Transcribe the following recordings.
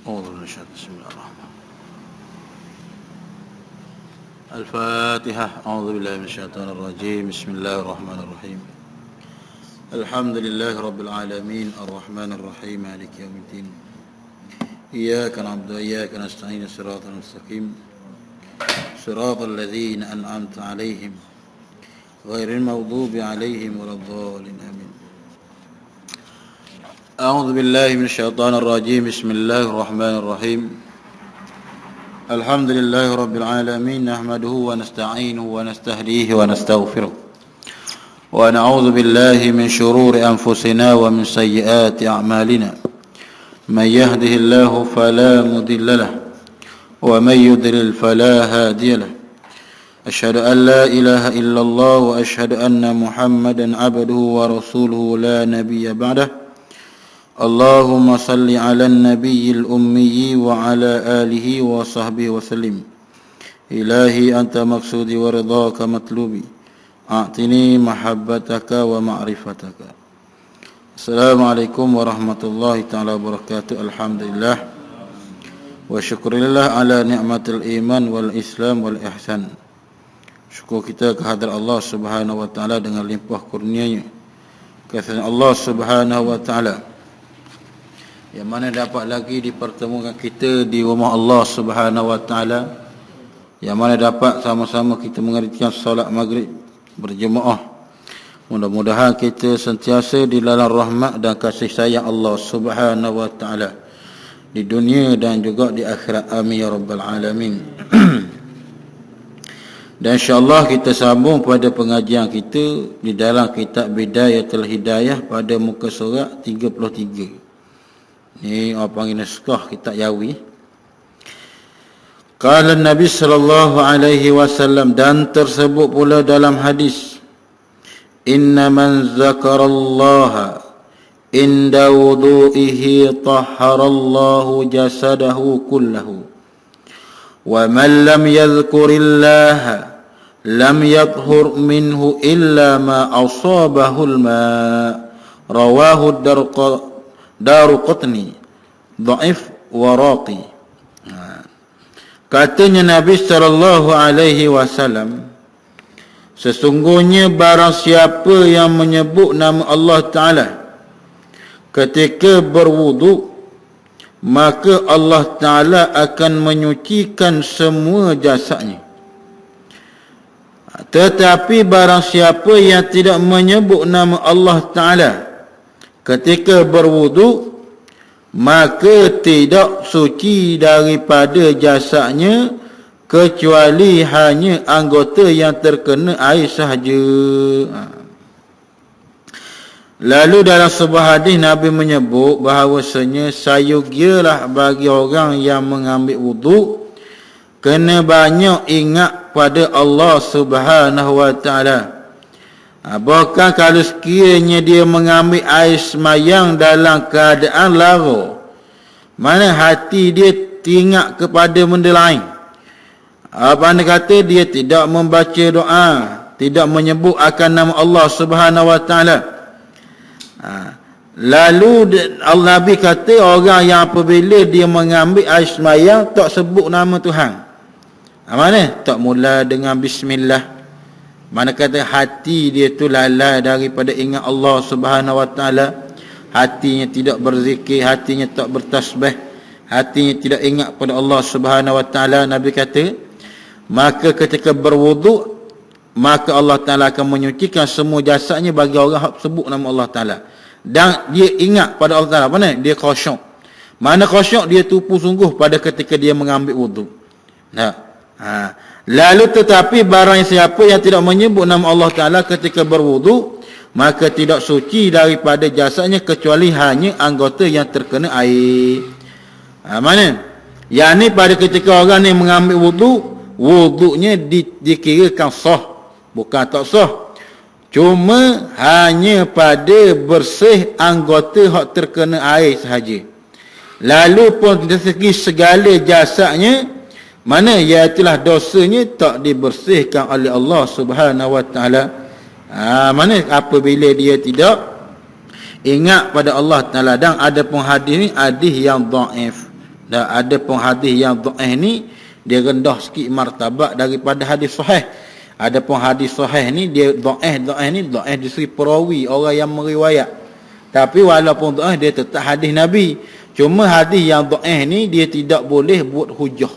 أعوذ بالله من الشيطان بسم الله الرحمن الفاتحة. أعوذ بالله من الشيطان الرجيم. بسم الله الرحمن الرحيم. الحمد لله رب العالمين الرحمن الرحيم مالك يوم الدين. إياك نعبد وإياك نستعين الصراط المستقيم صراط الذين أنعمت عليهم غير المغضوب عليهم ولا الضالين آمين. أعوذ بالله من الشيطان الرجيم. بسم الله الرحمن الرحيم. الحمد لله رب العالمين نحمده ونستعينه ونستهديه ونستغفره ونعوذ بالله من شرور أنفسنا ومن سيئات أعمالنا. من يهده الله فلا مضل له ومن يضلل فلا هادي له. أشهد أن لا إله إلا الله وأشهد أن محمدا عبده ورسوله لا نبي بعده. اللهم صل على النبي الأمي وعلى آله وصحبه وسلم. إلهي أنت مقصودي ورضاك مطلوبي أعطني محبتك ومعرفتك. السلام عليكم ورحمة الله تعالى وبركاته. الحمد لله وشكر لله على نعمة الإيمان والإسلام والإحسان. Syukur kita kehadrat Allah Subhanahu wa taala dengan limpah kurnianya. Kasih Allah Subhanahu wa taala yang mana dapat lagi dipertemukan kita di rumah Allah Subhanahu wa taala, yang mana dapat sama-sama kita mengerjakan solat maghrib berjemaah. Mudah-mudahan kita sentiasa di dalam rahmat dan kasih sayang Allah Subhanahu wa taala di dunia dan juga di akhirat. Amin ya rabbal alamin. Dan insya-Allah kita sambung pada pengajian kita di dalam kitab Bidayatul Hidayah pada muka surat 33. Ni orang panggil naskah kitab Yawi. Qala Nabi sallallahu alaihi wasallam, dan tersebut pula dalam hadis, inna man zakarallaha inda wudu'ihi tahharallahu jasadahu kullahu wa man lam yadhkurillaha lam yadhhur minhu illa ma asabahu al-ma'. Rawahu Daruqutni dhaif wa raqi. Katanya Nabi sallallahu alaihi wasallam, sesungguhnya barang siapa yang menyebut nama Allah Taala ketika berwudu, maka Allah Taala akan menyucikan semua jasadnya. Tetapi barang siapa yang tidak menyebut nama Allah Ta'ala ketika berwudu, maka tidak suci daripada jasadnya kecuali hanya anggota yang terkena air sahaja. Lalu dalam sebuah hadis Nabi menyebut bahawasanya sayugialah bagi orang yang mengambil wudu kena banyak ingat pada Allah Subhanahu wa taala. Bahkan kalau sekiranya dia mengambil air semayang dalam keadaan lara, mana hati dia teringat kepada benda lain, anda kata dia tidak membaca doa, tidak menyebut akan nama Allah Subhanahu wa taala. Lalu Nabi kata orang yang apabila dia mengambil air semayang tak sebut nama Tuhan, mana tak mula dengan bismillah, mana kata hati dia tu lalai daripada ingat Allah Subhanahu wa taala, hatinya tidak berzikir, hatinya tak bertasbih, hatinya tidak ingat pada Allah Subhanahu wa taala. Nabi kata maka ketika berwudu, maka Allah Taala akan menyucikan semua jasadnya bagi orang sebut nama Allah Taala dan dia ingat pada Allah Taala. Mana dia khusyuk, mana khusyuk dia tupu sungguh pada ketika dia mengambil wudu. Lalu tetapi barang siapa yang tidak menyebut nama Allah Ta'ala ketika berwudu, maka tidak suci daripada jasadnya kecuali hanya anggota yang terkena air. Mana? Yang ni pada ketika orang ni mengambil wudu, wudunya dikirakan sah, bukan tak sah. Cuma hanya pada bersih anggota hak terkena air sahaja. Lalu pun dari segi segala jasadnya, mana iaitulah dosanya tak dibersihkan oleh Allah Subhanahu wa taala. Mana apabila dia tidak ingat pada Allah Taala. Dan ada pun hadis ni hadis yang dhaif. Dan ada pun hadis yang dhaif ni dia rendah sikit martabat daripada hadis sahih. Ada pun hadis sahih ni dia dhaif ni dhaif di segi perawi, orang yang meriwayat. Tapi walaupun dhaif dia tetap hadis Nabi. Cuma hadis yang dhaif ni dia tidak boleh buat hujah.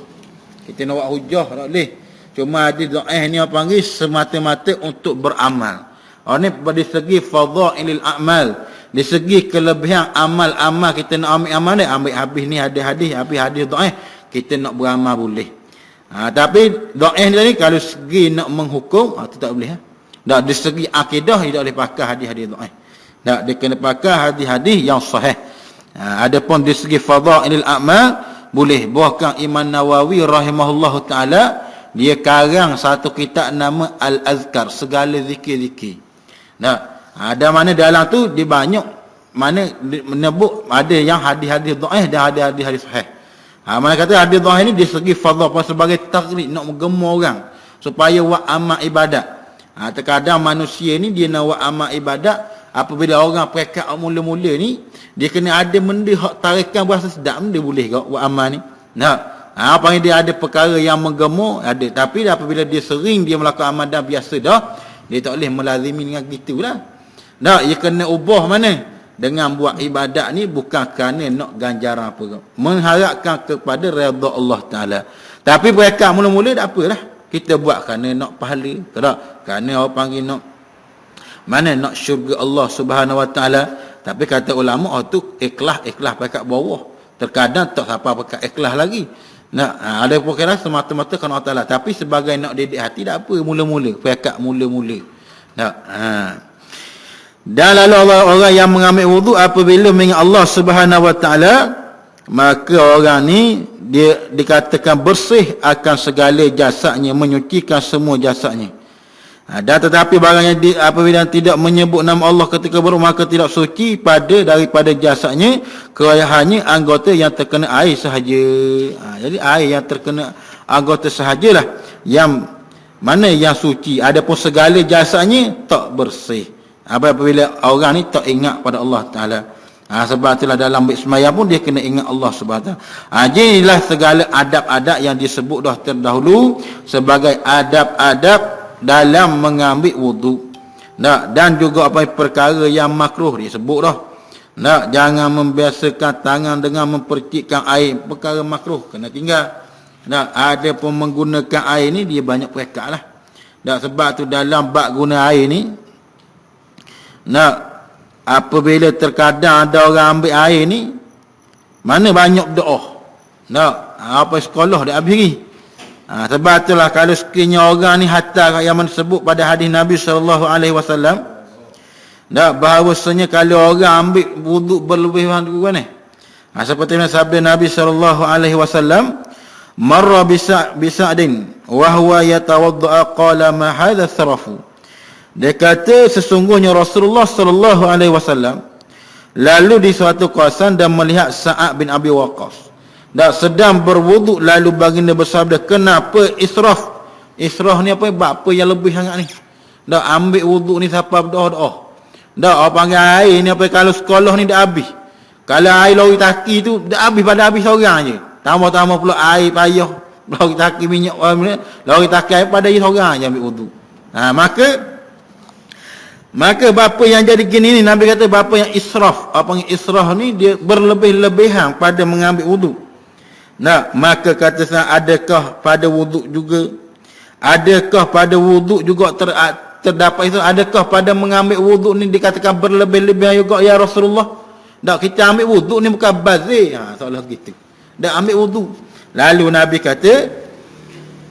Kita nak buat hujah tak boleh. Cuma hadis dhaif ni apa panggil semata-mata untuk beramal. Ini pada segi fadhailil a'mal, di segi kelebihan amal-amal kita nak ambil amal ni, ambil habis ni ada hadis, habis hadis dhaif, kita nak beramal boleh. Tapi dhaif ni kalau segi nak menghukum itu tak boleh. Tak, di segi akidah dia tak boleh pakai hadis-hadis dhaif. Tak, dia kena pakai hadis-hadis yang sahih. Adapun di segi fadhailil a'mal boleh. Bahkan Imam Nawawi rahimahullahu taala dia karang satu kitab nama Al-Azkar, segala zikir-zikir. Nah, ada mana dalam tu dia banyak mana menyebut ada yang hadis-hadis dhaif dan ada hadis-hadis sahih. Mana kata hadis dhaif ni di segi fadhil sebagai taghrid, nak menggema orang supaya buat amal ibadat. Terkadang manusia ni dia nak buat amal ibadat, apabila orang perekat mula-mula ni dia kena ada benda hak tarikan berasa sedap, dia boleh ke buat amal ni. Nah, apa yang dia ada perkara yang menggema ada, tapi apabila dia sering dia melakukan amal dah biasa dah, dia tak boleh melazimi dengan gitulah. Nah, dia kena ubah mana? Dengan buat ibadat ni bukan kerana nak ganjaran apa, mengharapkan kepada redha Allah Taala. Tapi mereka mula-mula tak apalah, kita buat kerana nak pahala, tak? Kerana orang panggil nak mana nak syurga Allah Subhanahu Wa Taala. Tapi kata ulama tu ikhlas pakai bawah. Terkadang tak siapa pakai ikhlas lagi. Nah, ada perkara semata-mata kerana Allah Taala, tapi sebagai nak didik hati tak apa mula-mula, pakai mula-mula. Nah, dan lalu orang yang mengambil wuduk apabila mengingat Allah Subhanahu Wa Taala, maka orang ni dia dikatakan bersih akan segala jasadnya, menyucikan semua jasadnya. Dan tetapi barang yang apabila tidak menyebut nama Allah ketika berwuduk, maka tidak suci daripada jasadnya, hanya anggota yang terkena air sahaja. Jadi air yang terkena anggota sahajalah yang mana yang suci. Adapun segala jasadnya tak bersih. Apabila orang ni tak ingat pada Allah Taala. Sebab itulah dalam sembahyang pun dia kena ingat Allah Subhanahu Wa Taala. Inilah segala adab-adab yang disebut dah terdahulu sebagai adab-adab dalam mengambil wuduk. Nah, dan juga apa perkara yang makruh disebut dah. Nah, jangan membiasakan tangan dengan mempercikkan air, perkara makruh kena tinggal. Nah, ada pun menggunakan air ni dia banyak perekat lah. Nah, sebab tu dalam bab guna air ni, nah, apabila terkadang ada orang ambil air ni, mana banyak doa. Nah, apa sekolah dah habis ni. Sebab itulah kalau sekiranya orang ni hatta yang disebut pada hadis Nabi SAW, bahawasanya kalau orang ambil wuduk berlebihan tu kan, seperti sabda Nabi SAW, marra bisa'din wa huwa yatawadda'a qala ma hadha tharafu. Dia kata sesungguhnya Rasulullah SAW lalu di suatu kawasan dan melihat Sa'ad bin Abi Waqqas sedang berwuduk, lalu baginda bersabda, kenapa israf? Israf ni apa? Apa yang lebih sangat ni? Ambil wuduk ni siapa berdoa-doa. Orang panggil air ni apa, kalau sekolah ni dah habis. Kalau air lori taki tu dah habis, pada habis seorang je. Tambah-tambah pula air payah, lori taki minyak, lori taki air pada dia seorang je ambil wuduk. Maka bapa yang jadi gini ni, Nabi kata bapa yang israf. Apa yang israf ni dia berlebih-lebihan pada mengambil wuduk. Nah, maka kata saya, adakah pada wuduk juga terdapat itu, adakah pada mengambil wuduk ni dikatakan berlebih-lebihan juga ya Rasulullah? Tak, kita ambil wuduk ni bukan bazir. Seolah gitu. Dah ambil wuduk. Lalu Nabi kata,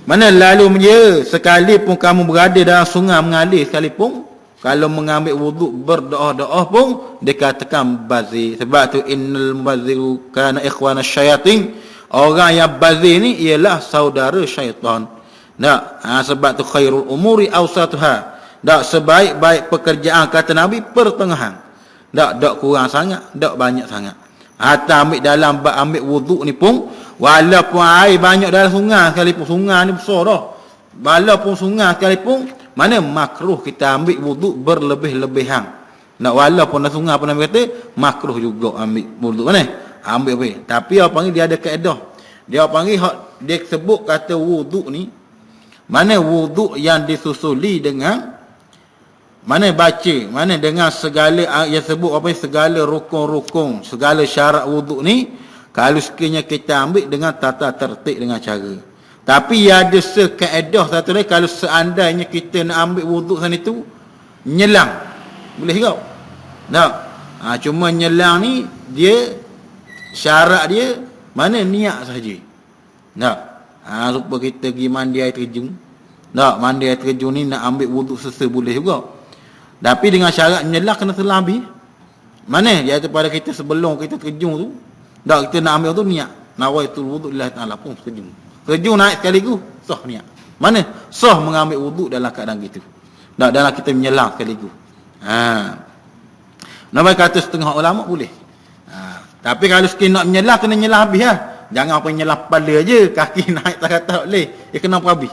mana lalu dia, sekalipun kamu berada dalam sungai mengalir sekalipun, kalau mengambil wuduk berdoa-doa pun dikatakan bazir. Sebab tu innal mubaziru kana ikhwana syayatin. Orang yang bazir ni ialah saudara syaitan. Sebab tu khairul umuri awsatuha. Sebaik-baik pekerjaan kata Nabi pertengahan. Tak kurang sangat, tak banyak sangat. Hatta ambil wuduk ni pun, walaupun air banyak dalam sungai sekalipun, sungai ni besar dah. Walaupun sungai sekalipun, mana makruh kita ambil wuduk berlebih-lebihan. Walaupun dalam sungai pun Nabi kata makruh juga ambil wuduk. ambil boleh. Tapi orang panggil dia ada kaedah. Dia panggil dia sebut kata wuduk ni, mana wuduk yang disusuli dengan mana baca, mana dengan segala yang sebut apa segala rukun-rukun, segala syarat wuduk ni, kalau sekiranya kita ambil dengan tata tertib dengan cara. Tapi ada sekaedah satu lagi, kalau seandainya kita nak ambil wuduk sana itu nyelang, boleh kau? Tak. Cuma nyelang ni dia syarat dia mana niat saja. Tak. Supaya kita pergi mandi air terjun. Tak, mandi air terjun ni nak ambil wuduk sesa boleh juga. Tapi dengan syarat nyelang kena telah habis. Mana dia pada kita sebelum kita terjun tu. Tak, kita nak ambil tu niat. Nawaitul wuduk lillahi ta'ala pun terjun. Terjun naik sekaligus sah niat. Mana sah mengambil wuduk dalam keadaan gitu. Tak, dalam kita menyelang sekaligus. Nampak kata setengah ulama boleh. Tapi kalau sekali nak menyelah, kena nyelah habis lah. Jangan apa nyelah kepala je, kaki naik tak kata boleh. Dia kena apa habis.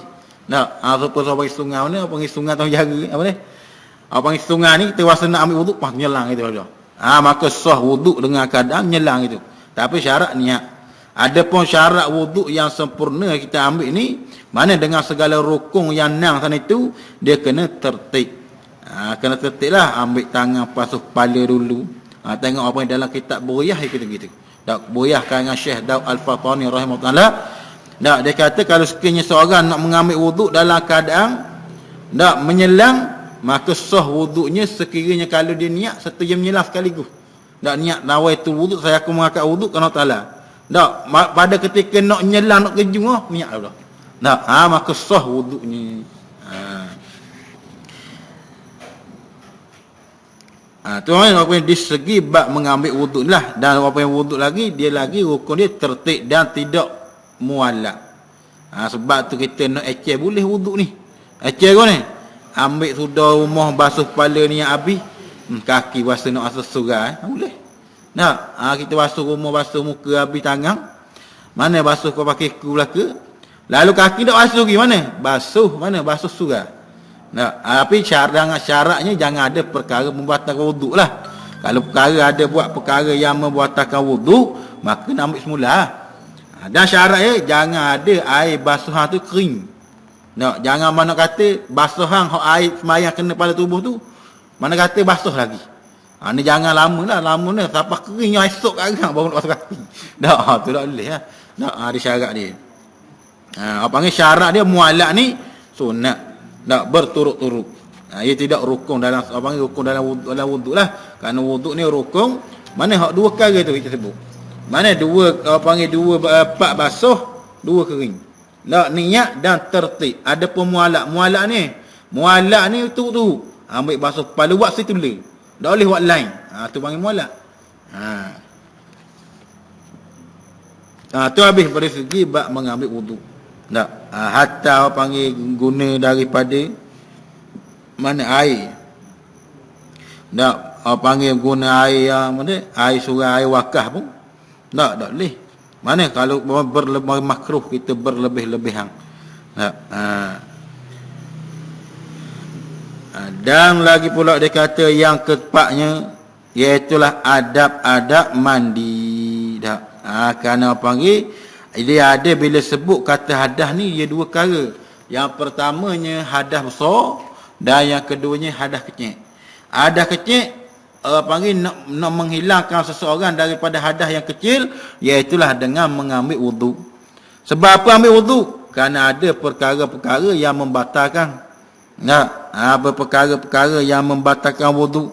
Tak, supaya pergi sungai mana, pergi sungai atau jaga, apa ni? Pergi sungai ni, kita rasa nak ambil wuduk, pas nyelang gitu. Maka sah wuduk dengan keadaan nyelang itu. Tapi syarat niat. Adapun syarat wuduk yang sempurna kita ambil ni, mana dengan segala rukun yang 6 sana itu, dia kena tertib. Kena tertib lah, ambil tangan basuh kepala dulu. Tengok apa yang dalam kitab Buriyah gitu-gitu. Buriyah karangan Syekh Daud Al-Fatani rahimahullah. Dia kata kalau sekiranya seorang nak mengambil wuduk dalam keadaan menyelang, maka sah wuduknya sekiranya kalau dia niat serta dia menyelah sekaligus. Niat nawaitul wuduk, saya akan mengangkat wuduk kerana Ta'ala. Pada ketika nak menyelang, nak kejung niat Allah. Maka sah wuduknya. Tu apa yang di segi bab mengambil wuduk lah. Dan apa yang wuduk lagi, dia lagi rukun dia tertib dan tidak muallak. Sebab tu kita nak eceh boleh wuduk ni. Eceh kau ni. Ambil sudah rumah basuh kepala ni yang habis. Kaki basuh nak basuh surai. Boleh. Kita basuh rumah, basuh muka, habis tangan. Mana basuh kau pakai ku belaka. Lalu kaki tak basuh lagi mana? Basuh surai. Tapi syaratnya jangan ada perkara membatalkan wuduk lah. Kalau perkara ada buat perkara yang membatalkan wuduk, maka nak ambil semula. Dan syaratnya jangan ada air basuhan tu kering. Jangan mana kata basuhan air semayang kena pada tubuh tu, mana kata basuh lagi. Ni jangan lama lah sampai kering esok karang baru nak basuh kaki. Tu tak boleh lah. Ada syarat dia. Apa panggil syarat dia muallak ni sunat. Berturut-turut. Ia tidak rukun dalam apa panggil rukun dalam wuduk lah. Kerana wuduk ni rukun, mana hak dua perkara tu kita sebut. Mana dua empat basuh, dua kering. Niat dan tertib. Ada pun muallak. Muallak ni tu ambil basuh kepala buat situ boleh. Tak boleh buat lain. Tu panggil muallak. Tu habis pada segi bab mengambil wuduk. Hatta panggil guna daripada mana air. Panggil guna air yang mana? Air surau, air wakaf pun. Tak boleh. Mana kalau berlebih makruh kita berlebih-lebihan. Dan lagi pula dia kata yang keempatnya iaitulah adab-adab mandi. Kerana panggil dia ada bila sebut kata hadas ni dia dua perkara. Yang pertamanya hadas besar dan yang keduanya hadas kecil. Hadas kecil panggil nak menghilangkan seseorang daripada hadas yang kecil, iaitulah dengan mengambil wuduk. Sebab apa ambil wuduk? Kerana ada perkara-perkara yang membatalkan. Apa perkara-perkara yang membatalkan wuduk?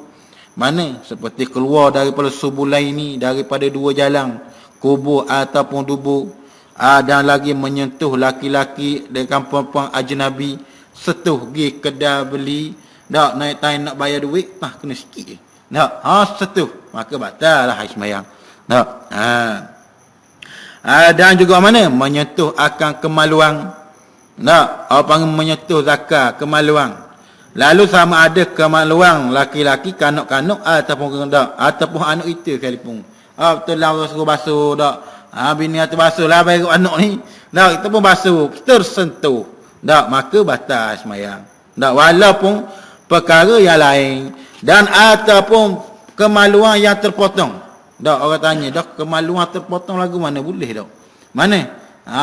Mana? Seperti keluar daripada subulaini, daripada dua jalan, kubur ataupun dubur. Dan lagi menyentuh laki-laki dengan perempuan ajnabi, setuh pergi kedai beli, naik taik nak bayar duit, kena sikit je. Setuh, maka batal lah hari sembahyang. Dan juga mana? Menyentuh akan kemaluan. Apa menyentuh zakar, kemaluan. Lalu sama ada kemaluan laki-laki, kanak-kanak ataupun anak kita sekalipun. Betul lah suruh basuh tak. Bini hati basuh lah baik anak ni. Kita pun basuh, tersentuh. Maka batal sembahyang. Walaupun perkara yang lain dan ataupun kemaluan yang terpotong. Dak orang tanya, dak kemaluan terpotong lagu mana boleh dak? Mana?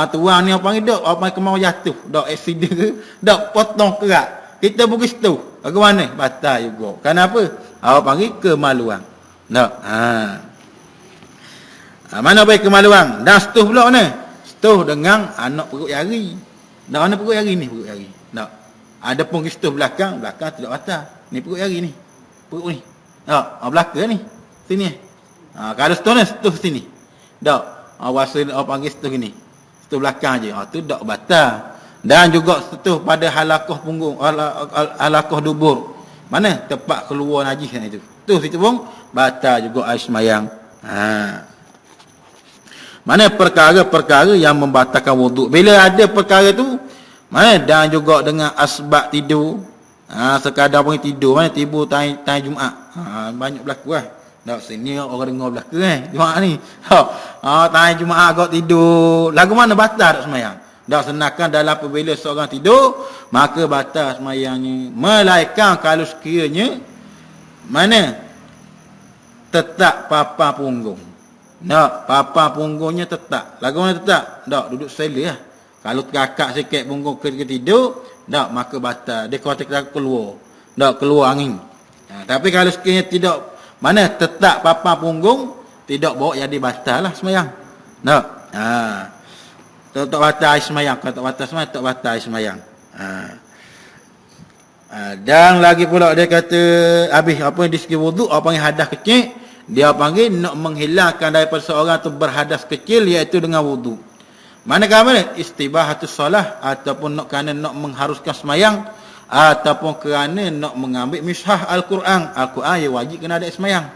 Tuang ni apa panggil dak? Apa panggil kemau jatuh? Dak accident ke? Dak potong kerak. Kita pergi situ. Lagu mana? Batal juga. Kenapa? Apa panggil kemaluan. Dak. Mana baik kemaluan? Dan setuh pula mana? Setuh dengan anak perut jari. Dak mana perut jari ni? Perut jari. Dak. Ada pun setuh belakang tidak batal. Ni perut jari ni. Perut ni. Dak. Belakang ni. Sini. Kalau setuh ni, setuh sini. Tak. Wasa panggil setuh ni. Setuh belakang je. Tu tak batal. Dan juga setuh pada halaqah punggung, halaqah dubur. Mana? Tempat keluar najis itu. Tu situ pun batal juga air semayang. Mana perkara-perkara yang membatalkan wuduk. Bila ada perkara tu, mana? Dan juga dengan asbab tidur. Sekadar pun tidur. Mana? Tidur time Jumaat. Banyak berlaku lah. Tak, sini orang dengar belakang Jumaat ni. Tanya Jumaat agak tidur. Lagu mana batal tak semayang? Tak senakan dalam apabila seorang tidur, maka batal semayangnya. Melainkan kalau sekiranya, mana? Tetap papa punggung. Tak, papa punggungnya tetap. Lagu mana tetap? Tak, duduk sela lah. Kalau terkakak sikit punggung ketika tidur, tak, maka batal. Dia kata keluar. Tak, keluar angin. Tapi kalau sekiranya tidak, mana tetap papa punggung, tidak bawa jadi batal lah semayang. Tak. Tak batal air semayang. Kalau tak batal semayang, tak batal air semayang. Dan lagi pula dia kata, habis apa yang di segi wuduk, apa yang hadas kecil, dia panggil nak menghilangkan daripada seorang tu berhadas kecil, iaitu dengan wuduk. Manakala istibahatus solah, ataupun kerana nak mengharuskan semayang, ataupun kerana nak mengambil mishah Al-Quran. Al-Quran yang wajib kena ada semayang.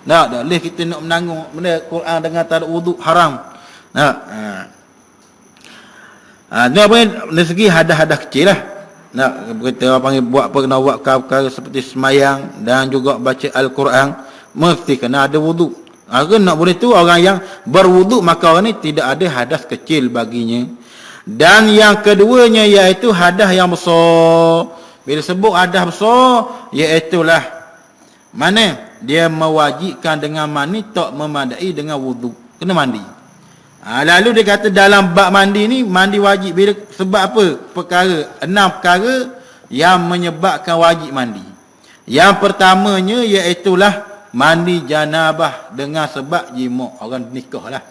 Tak boleh kita nak menanggung benda Quran dengan tak ada wuduk, haram. Ini apa yang dari segi hadas-hadas kecil lah. Kita panggil buat perkara seperti semayang dan juga baca Al-Quran, mesti kena ada wuduk. Nak boleh tu orang yang berwuduk, maka orang ni tidak ada hadas kecil baginya. Dan yang keduanya iaitu hadas yang besar. Bila sebut hadas besar, iaitulah mana dia mewajibkan dengan mandi tak memadai dengan wuduk. Kena mandi. Lalu dia kata dalam bab mandi ni, mandi wajib bila sebab apa? Perkara, 6 perkara yang menyebabkan wajib mandi. Yang pertamanya iaitulah mandi janabah dengan sebab jima'. Orang nikah lah.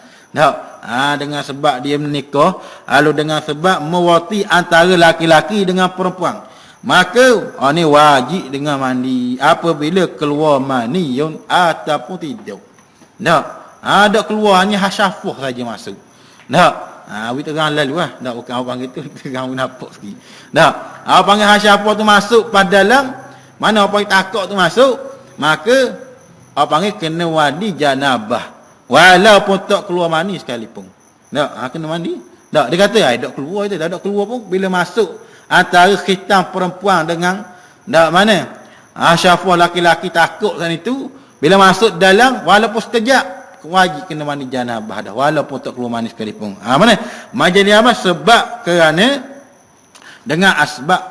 Dengan sebab dia menikah, lalu dengan sebab mewati antara laki-laki dengan perempuan, maka ni wajib dengan mandi apabila keluar mani ataupun tidak. Ada keluar hanya hasyafah saja masuk. Kita terang lalu lah. Bukan orang panggil tu, terang nampak sikit. Apa panggil hasyafah tu masuk pada dalam, mana apa yang takut tu masuk, maka apa panggil kena mandi janabah. Walaupun tak keluar mani sekalipun. Kena mandi. Dia kata, tak keluar itu. Tak keluar pun bila masuk antara khitam perempuan dengan mana? Syafah laki-laki takut kan itu. Bila masuk dalam, walaupun sekejap, wajib kena mandi janabah dah. Walaupun tak keluar mani sekalipun. Mana? Majlis apa? Sebab kerana dengan asbab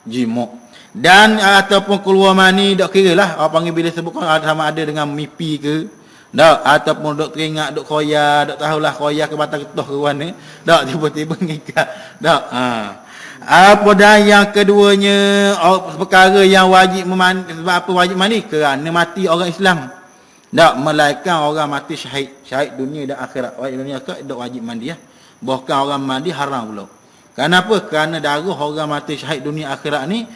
jima'. Dan ataupun keluar mani, tak kira lah. Apa panggil bila sebutkan sama ada dengan mimpi ke. Tak, ataupun duk teringat, duk khoya, duk tahulah khoya ke batang ketuh ke mana. Tak, tiba-tiba ngikat. Tak. Apa dan yang keduanya, perkara yang wajib memandi. Sebab apa wajib mandi? Kerana mati orang Islam. Tak, melainkan orang mati syahid. Syahid dunia dan akhirat. Wajib dunia akhirat, tak wajib mandi ya. Bahkan orang mandi haram pula. Kenapa? Kerana darah orang mati syahid dunia akhirat ni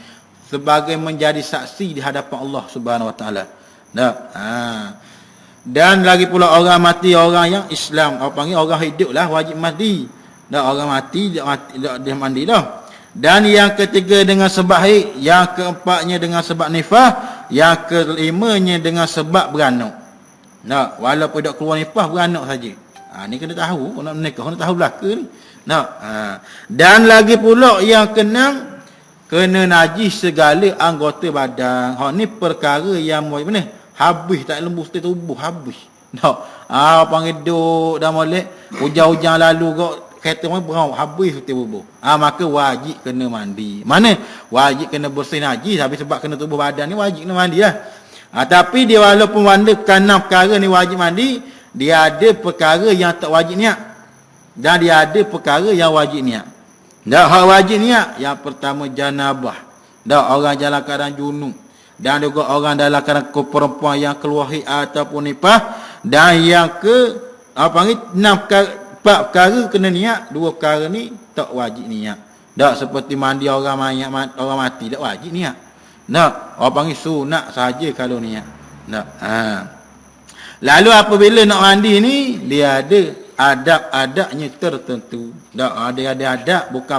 sebagai menjadi saksi di hadapan Allah Subhanahu Wa Taala. Tak. Dan lagi pula orang mati, orang yang Islam, apa panggil orang hidup lah wajib mandi. Dan orang mati dia mandi dah. Dan yang ketiga dengan sebab haid, yang keempatnya dengan sebab nifah, yang kelimanya dengan sebab beranak. Walaupun tak keluar nifah, beranak saja. Ni kena tahu, nak menikah kena tahu belaka ni. Dan lagi pula yang kena najis segala anggota badan. Ni perkara yang mana? Habis tak lembu setiap tubuh habis. Panggil duk dah molek, hujan-hujan lalu kok kereta mana berau habis setiap tubuh. Maka wajib kena mandi. Mana? Wajib kena bersih najis, habis sebab kena tubuh badan ni wajib kena mandi lah. Tapi dia walaupun wanda kerana perkara ni wajib mandi, dia ada perkara yang tak wajib niat. Dan dia ada perkara yang wajib niat. Dak hak wajib niat, yang pertama janabah. Dak orang dalam keadaan junub. Dan juga orang dalam keadaan perempuan yang keluar haid ataupun nifas. Dan yang ke empat perkara kena niat, dua perkara ni tak wajib niat. Tak seperti mandi orang mayat, orang mati, tak wajib niat. Tak, orang panggil sunat saja kalau niat. Tak. Lalu apabila nak mandi ni, dia ada adab-adabnya tertentu. Tak, ada adab, bukan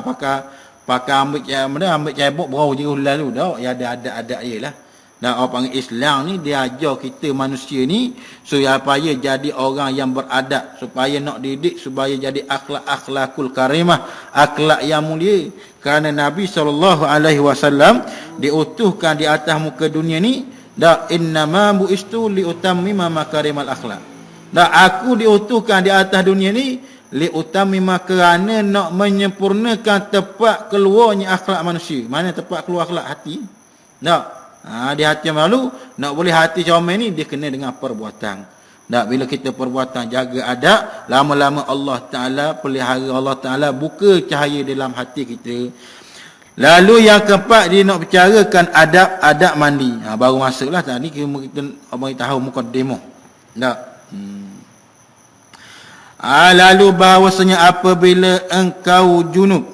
pakai ambil cebok berau je lalu. Tak, dia ada adab-adab je lah. Dan orang panggil Islam ni dia ajar kita manusia ni supaya jadi orang yang beradab, supaya nak didik, supaya jadi akhlakul karimah, akhlak yang mulia. Kerana Nabi SAW diutuhkan di atas muka dunia ni, da innama buistu li utammima makarimal akhlak. Da aku diutuhkan di atas dunia ni li utammima, kerana nak menyempurnakan tempat keluarnya akhlak manusia. Mana tempat keluar akhlak? Hati. Tak. Di hati yang malu, nak boleh hati comel ni dia kena dengan perbuatan. Tak, bila kita perbuatan jaga adab, lama-lama Allah Ta'ala pelihara, Allah Ta'ala buka cahaya dalam hati kita. Lalu yang keempat, dia nak bicarakan adab mandi. Baru masuklah tadi kita abang tahu muka demo. Tak. Lalu bahawasanya apabila engkau junub,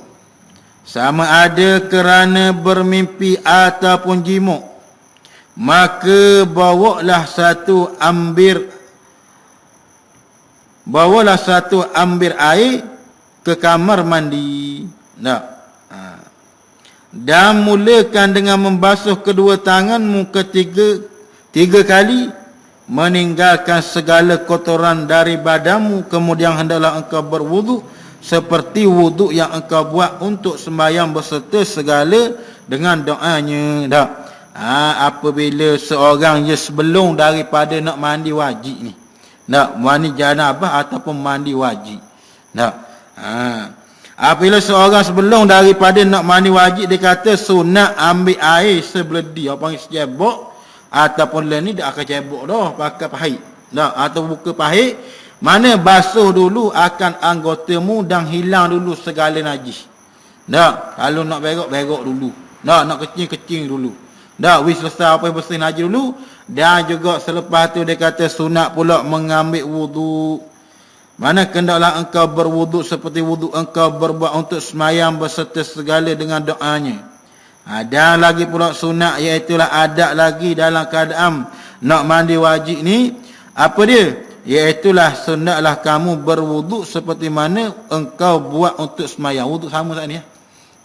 sama ada kerana bermimpi ataupun jimuk, maka bawalah satu ambir air ke kamar mandi. Dan mulakan dengan membasuh kedua tanganmu tiga kali, meninggalkan segala kotoran dari badanmu. Kemudian hendaklah engkau berwuduk seperti wuduk yang engkau buat untuk sembahyang beserta segala dengan doanya. Tak. Apabila seorang je sebelum daripada nak mandi wajib ni, nak mandi janabah ataupun mandi wajib. Tak. Apabila seorang sebelum daripada nak mandi wajib, dia kata sunat ambil air sebeledi, apa panggil secebok, ataupun lain ni dia akan cebok dah pakai pahit. Tak. Atau buka pahit, mana basuh dulu akan anggotamu dan hilang dulu segala najis. Tak. Kalau nak berok dulu. Tak. Nak kecing dulu. Tak, selesai apa yang bersih najis dulu. Dan juga selepas tu dia kata sunat pula mengambil wuduk. Mana hendaklah engkau berwuduk seperti wuduk engkau berbuat untuk semayang beserta segala dengan doanya. Dan lagi pula sunat, iaitulah adab lagi dalam keadaan nak mandi wajib ni. Apa dia? Iaitulah sunatlah kamu berwuduk seperti mana engkau buat untuk semayang. Wuduk sama saat ni.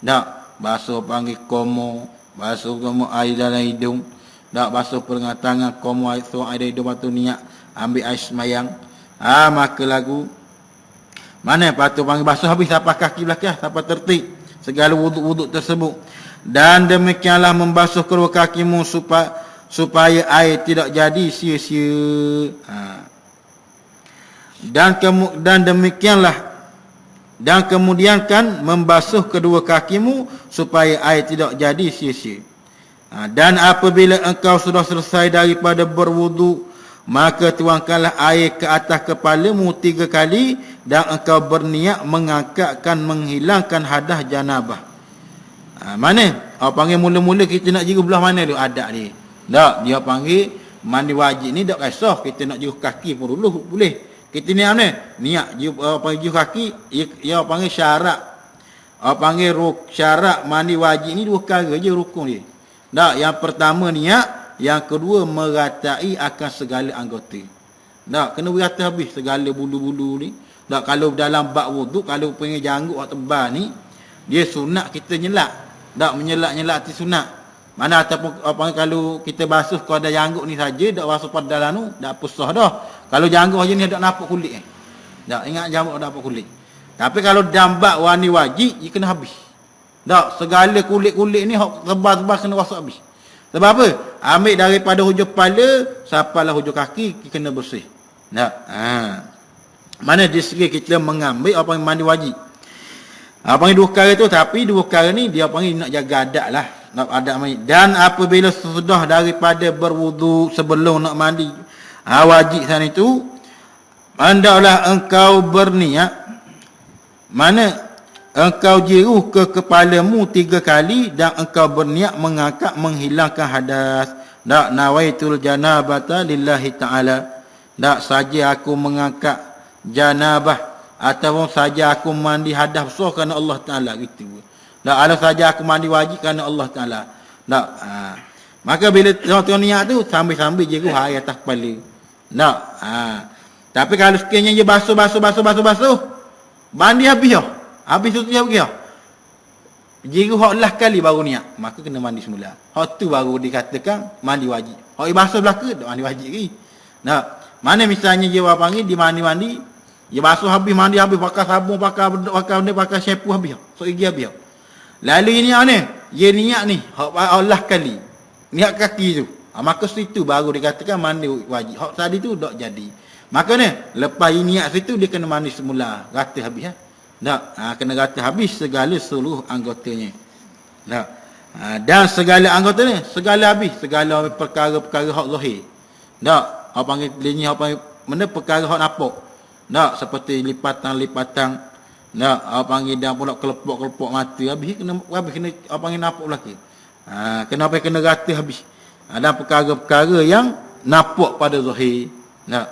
Tak, basuh panggil komo, basuh komo air dalam hidung. Tak, basuh perengah tangan, komo air dalam hidung, batu niat ambil air semayang. Maka lagu mana patut panggil basuh habis tapak kaki belakang sampai tertib segala wuduk-wuduk tersebut. Dan demikianlah membasuh kedua kakimu supaya air tidak jadi sia-sia. Dan kemudian kan membasuh kedua kakimu supaya air tidak jadi sia-sia. Dan apabila engkau sudah selesai daripada berwuduk, maka tuangkanlah air ke atas kepalamu 3 kali dan engkau berniat mengangkatkan, menghilangkan hadas janabah. Mana? Panggil mula-mula kita nak jiru belah mana tu adab dia. Tak, dia panggil mandi wajib ni tak kisah kita nak jiru kaki pun dulu boleh. Kita niat mana? Niat jiru kaki, dia panggil syarat. Panggil syarat mandi wajib ni 2 perkara je rukun dia. Tak, yang pertama niat, yang kedua meratai akan segala anggota. Tak, kena merata habis segala bulu-bulu ni. Tak, kalau dalam bab wuduk, kalau pengen janggut atau tebal ni, dia sunat kita nyelak. Tak, menyelak-nyelak tu sunat. Mana ataupun kalau kita basuh kalau ada janggut ni saja, tak basuh pada dalam tu, tak pusah dah. Kalau janggut je ni tak nampak kulit. Tak, ingat janggut tak nampak kulit. Tapi kalau dalam bab wani wajib, dia kena habis. Tak, segala kulit-kulit ni tebal-tebal kena basuh habis. Sebab apa? Ambil daripada hujung kepala sampailah hujung kaki kena bersih. Tak. Mana di segi kita mengambil apa yang mandi wajib. Panggil 2 perkara tu, tapi 2 perkara ni dia panggil nak jaga adab lah. nak ada mandi. Dan apabila sesudah daripada berwudu sebelum nak mandi, wajib sana itu, hendaklah engkau berniat, mana engkau jiruh ke kepalamu 3 kali dan engkau berniat mengangkat menghilangkan hadas. Tak nawaitul janabata lillahi ta'ala. Tak saja aku mengangkat janabah ataupun saja aku mandi hadas besar kerana Allah Ta'ala gitu. Tak ada saja aku mandi wajib kerana Allah Ta'ala. Tak. Maka bila tengok niat tu sambil-sambil jiruh air atas kepala. Tak. Tapi kalau sekiranya dia basuh, mandi habis dah. Habis tu dia pergi dah. Jiru hak lah kali baru niat, maka kena mandi semula. Hak tu baru dikatakan mandi wajib. Hak basuh belaka tak mandi wajib lagi. Nah, mana misalnya dia panggil di mandi, dia basuh habis, mandi habis, pakai sabun, pakai shampoo habis. So gigi habis. Lalu niat ni, dia niat ni, hak Allah kali. Niat kaki tu. Maka situ baru dikatakan mandi wajib. Hak tadi tu tak jadi. Maka ni, lepas niat situ dia kena mandi semula, rata habis Tak, kena rata habis segala seluruh anggotanya. Tak. Dan segala anggotanya, segala habis, segala perkara-perkara hak zahir. Tak, hak panggil linyi, hak panggil mana perkara hak nampak. Tak, seperti lipatan. Tak, hak panggil dan pula kelepok-kelepok mata habis kena hak panggil nampak belaka. Kenapa kena rata habis? Dan perkara-perkara yang nampak pada zahir. Tak.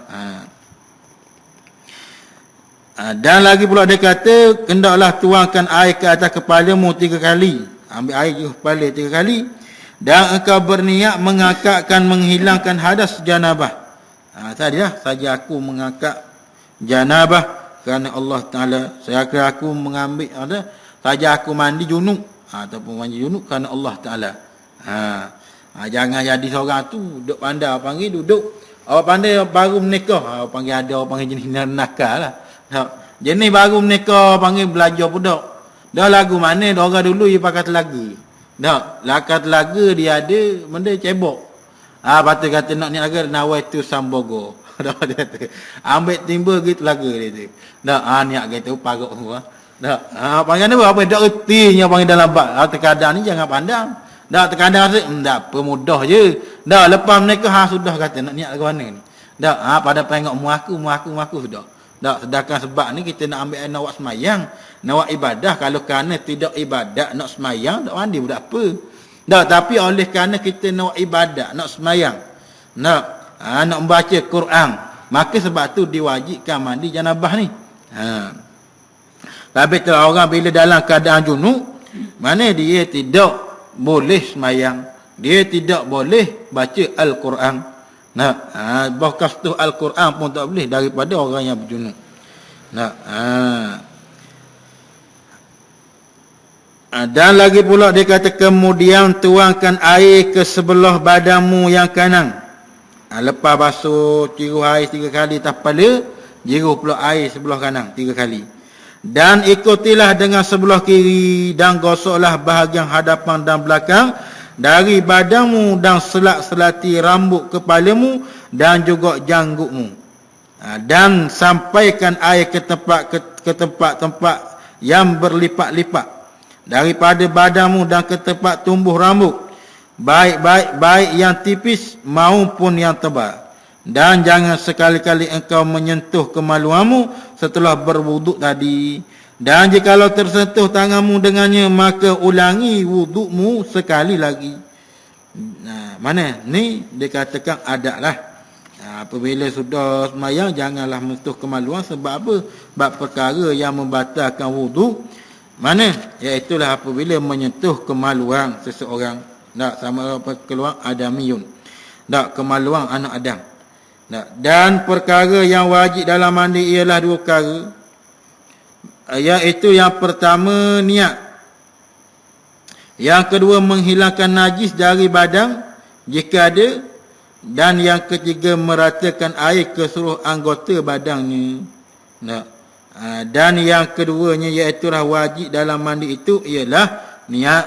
Dan lagi pula dia kata, hendaklah tuangkan air ke atas kepalamu 3 kali. Ambil air ke kepala 3 kali. Dan engkau berniat mengangkatkan, menghilangkan hadas janabah. Tadilah, saja aku mengangkat janabah kerana Allah Ta'ala. Saya kira aku mengambil, saja aku mandi junub. Ataupun mandi junub kerana Allah Ta'ala. Jangan jadi seorang tu, duduk pandai, panggil duduk. Awak pandai baru menikah. Awak panggil ada, awak panggil jenis nakal lah. Jenis baru menikah panggil belajar budak. Dah lagu mana dah orang dulu dia pakai telaga. Dah, lakar telaga dia ada benda cebok. Patut kata nak ni laga nawai tu sambogo. Dah dia kata. Ambil timba gitu telaga dia tu. Dah, niat gitu parok semua. Dah, panggil apa dak ertinya panggil dalam bab. Terkadang ni jangan pandang. Dah terkadang rasa tak apa mudah je. Dah lepas menikah sudah kata nak niat lagu mana ni. Dah, pada tengok muaku sudah. Tak, sedangkan sebab ni kita nak ambil nak buat semayang, nak buat ibadah. Kalau kerana tidak ibadah nak semayang, tak mandi budak apa. Tak, tapi oleh kerana kita nak buat ibadah, nak semayang, nak membaca Quran, maka sebab tu diwajibkan mandi janabah ni. Tapi kalau orang bila dalam keadaan junub, mana dia tidak boleh semayang, dia tidak boleh baca Al-Quran. Bahkan tu Al-Quran pun tak boleh daripada orang yang berjunub. Dan lagi pula dia kata kemudian tuangkan air ke sebelah badanmu yang kanan. Lepas basuh jiruh air 3 kali atas kepala, jiruh pula air sebelah kanan 3 kali. Dan ikutilah dengan sebelah kiri dan gosoklah bahagian hadapan dan belakang dari badanmu dan selat-selati rambut kepalamu dan juga janggutmu. Dan sampaikan air ke tempat-tempat yang berlipat-lipat daripada badanmu dan ke tempat tumbuh rambut, baik yang tipis maupun yang tebal. Dan jangan sekali-kali engkau menyentuh kemaluanmu setelah berwuduk tadi. Dan jikalau tersentuh tanganmu dengannya, maka ulangi wudukmu sekali lagi. Mana? Ni dikatakan adaklah. Apabila sudah semayang, janganlah menyentuh kemaluan. Sebab apa? Sebab perkara yang membatalkan wuduk. Mana? Iaitulah apabila menyentuh kemaluan seseorang. Tak, sama apa keluar adamiyun. Tak, kemaluan anak Adam. Tak. Dan perkara yang wajib dalam mandi ialah 2 perkara. Iaitu yang pertama niat, yang kedua menghilangkan najis dari badan jika ada, dan yang ketiga meratakan air ke seluruh anggota badannya. Dan yang keduanya iaitu wajib dalam mandi itu ialah niat.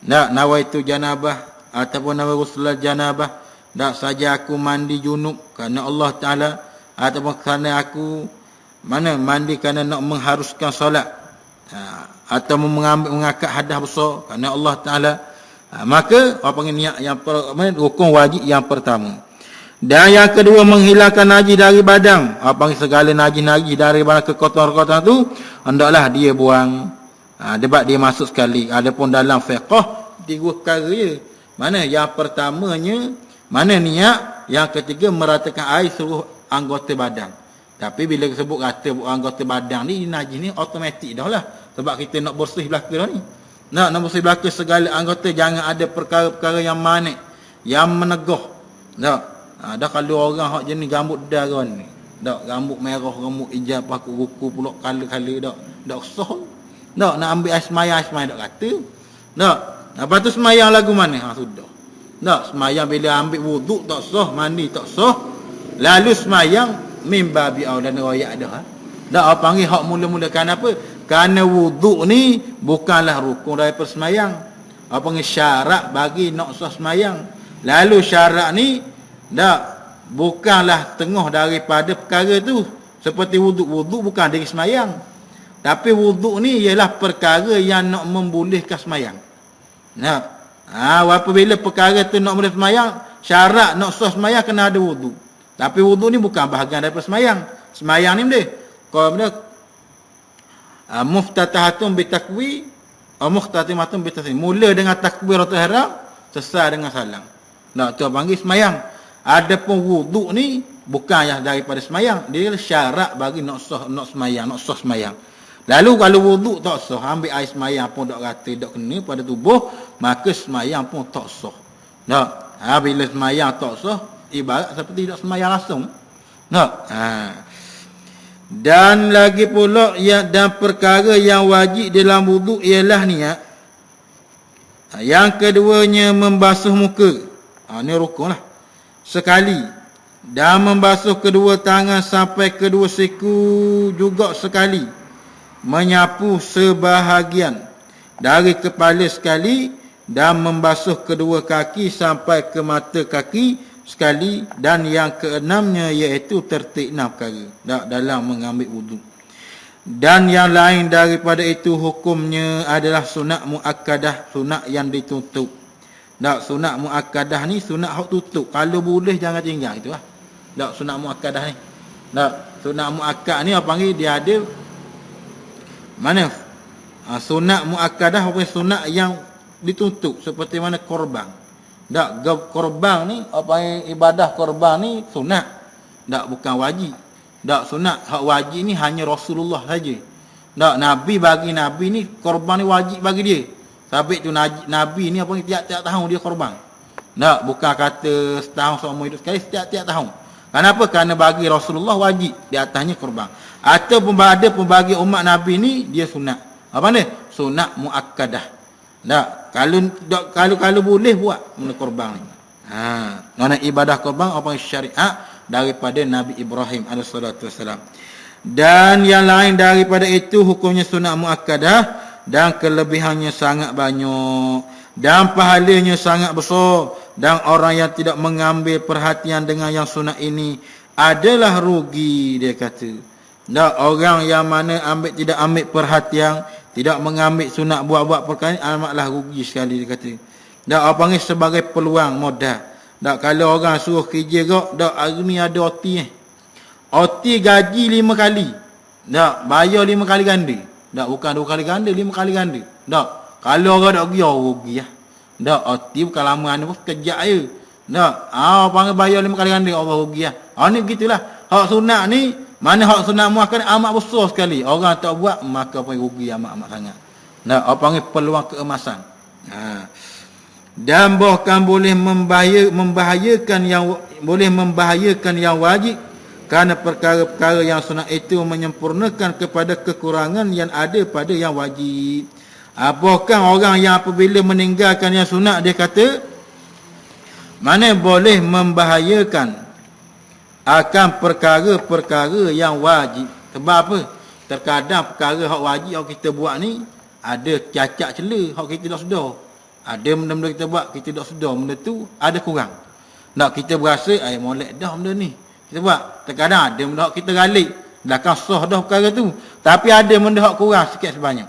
Nawaitu janabah ataupun nawaitu ghusl janabah. Tak saja aku mandi junub kerana Allah Ta'ala, ataupun kerana aku mandi kerana nak mengharuskan solat, atau mengangkat hadas besar kerana Allah Ta'ala, Maka orang panggil niat yang rukun wajib yang pertama. Dan yang kedua, menghilangkan najis dari badan. Apa segala najis-najis dari badan kekotoran-kekotoran tu hendaklah dia buang. Debat dia masuk sekali. Adapun dalam fiqh 3 perkara je. Mana yang pertamanya, mana niat, yang ketiga meratakan air seluruh anggota badan. Tapi bila sebut rata anggota badan ni najis ni automatik dah lah. Sebab kita nak bersih belaka dah ni. Nak bersih belaka segala anggota, jangan ada perkara-perkara yang manik, yang menegah. Tak. Dah kalau orang hak jenis rambut darah ni, dak rambut merah, rambut hijau, pakai kuku pula kala-kala dak sah. Dak nak ambil air semayang dak kata. Dak. Lepas tu semayang lagu mana? Sudah. Dak semayang bila ambil wuduk tak sah, mandi tak sah. Lalu semayang mimba bi aula dan royak dah. Dak apa panggil hak mula-mula kan apa? Kerana wuduk ni bukanlah rukun daripada semayang. Apa panggil syarat bagi nak sah semayang. Lalu syarat ni bukanlah tengah daripada perkara tu. Seperti wuduk. Wuduk bukan dari semayang. Tapi wuduk ni ialah perkara yang nak membolehkan semayang. Apabila perkara tu nak boleh semayang, syarat nak sah semayang kena ada wuduk. Tapi wuduk ni bukan bahagian daripada semayang. Semayang ni boleh. Kalau benda muftatahatun bitakwi, muftatimatun bitaslim. Mula dengan takbiratul ihram, selesai dengan salam. Tu panggil semayang. Adapun wuduk ni bukan yang daripada semayang, dia syarat bagi nak sah semayang. Lalu kalau wuduk tak sah, ambil air semayang pun tak rata, tak kena pada tubuh, maka semayang pun tak sah. Bila semayang tak sah, ibarat seperti tak semayang langsung. Dan lagi pula dan perkara yang wajib dalam wuduk ialah niat. Yang keduanya membasuh muka. Ni rukun lah. Sekali. Dan membasuh kedua tangan sampai kedua siku juga sekali. Menyapu sebahagian dari kepala sekali. Dan membasuh kedua kaki sampai ke mata kaki sekali. Dan yang keenamnya iaitu tertib 6 perkara dalam mengambil wuduk. Dan yang lain daripada itu hukumnya adalah sunat muakkadah, sunat yang ditutup. Sunat muakkadah ni sunat hak tutup. Kalau boleh jangan tinggal itu lah. Sunat muakkadah ni. Sunat muakkad ni apa panggil dia ada mana? Sunat muakkadah apa sunat yang ditutup seperti mana korban. Korban ni apa panggil ibadah korban ni sunat. Bukan wajib. Sunat hak wajib ni hanya Rasulullah saja. Nabi bagi nabi ni korban ni wajib bagi dia. Sabit tu Nabi ni apa tiap-tiap tahun dia korban. Bukan kata setahun seumur hidup sekali, setiap-tiap tahun. Kenapa? Kerana bagi Rasulullah wajib di atasnya korban. Ataupun ada pun bagi umat Nabi ni dia sunat. Apa ni? Sunat muakkadah. Kalau boleh buat benda korban ni. Mana ibadah korban apa syariat daripada Nabi Ibrahim alaihi wasallam. Dan yang lain daripada itu hukumnya sunat muakkadah. Dan kelebihannya sangat banyak. Dan pahalanya sangat besar. Dan orang yang tidak mengambil perhatian dengan yang sunat ini adalah rugi, dia kata. Orang yang mana tidak ambil perhatian, tidak mengambil sunat, buat-buat perkara ini, amatlah rugi sekali, dia kata. Apa panggil sebagai peluang modal. Kalau orang suruh kerja kau, hari ni ada OT OT gaji 5 kali. Bayar 5 kali ganda. Bukan 2 kali ganda, 5 kali ganda. Kalau orang tak pergi, rugi lah. OT bukan lama ni pun kejap je. Panggil bayar 5 kali ganda, Allah rugi lah. Ni begitulah. Hak sunat ni, mana hak sunat muakkad amat besar sekali. Orang tak buat, maka rugi amat-amat sangat. Panggil peluang keemasan. Dan bahkan boleh membahayakan yang wajib. Kerana perkara-perkara yang sunat itu menyempurnakan kepada kekurangan yang ada pada yang wajib. Bahkan orang yang apabila meninggalkan yang sunat, dia kata mana boleh membahayakan akan perkara-perkara yang wajib. Sebab apa? Terkadang perkara hak wajib yang kita buat ni ada cacat celah hak kita tak sedar. Ada benda-benda kita buat kita tak sedar, benda tu ada kurang. Kita berasa molek dah benda ni. Kita buat. Terkadang ada benda hak kita galik, dah kan sah dah perkara tu. Tapi ada benda hak kurang sikit sebanyak.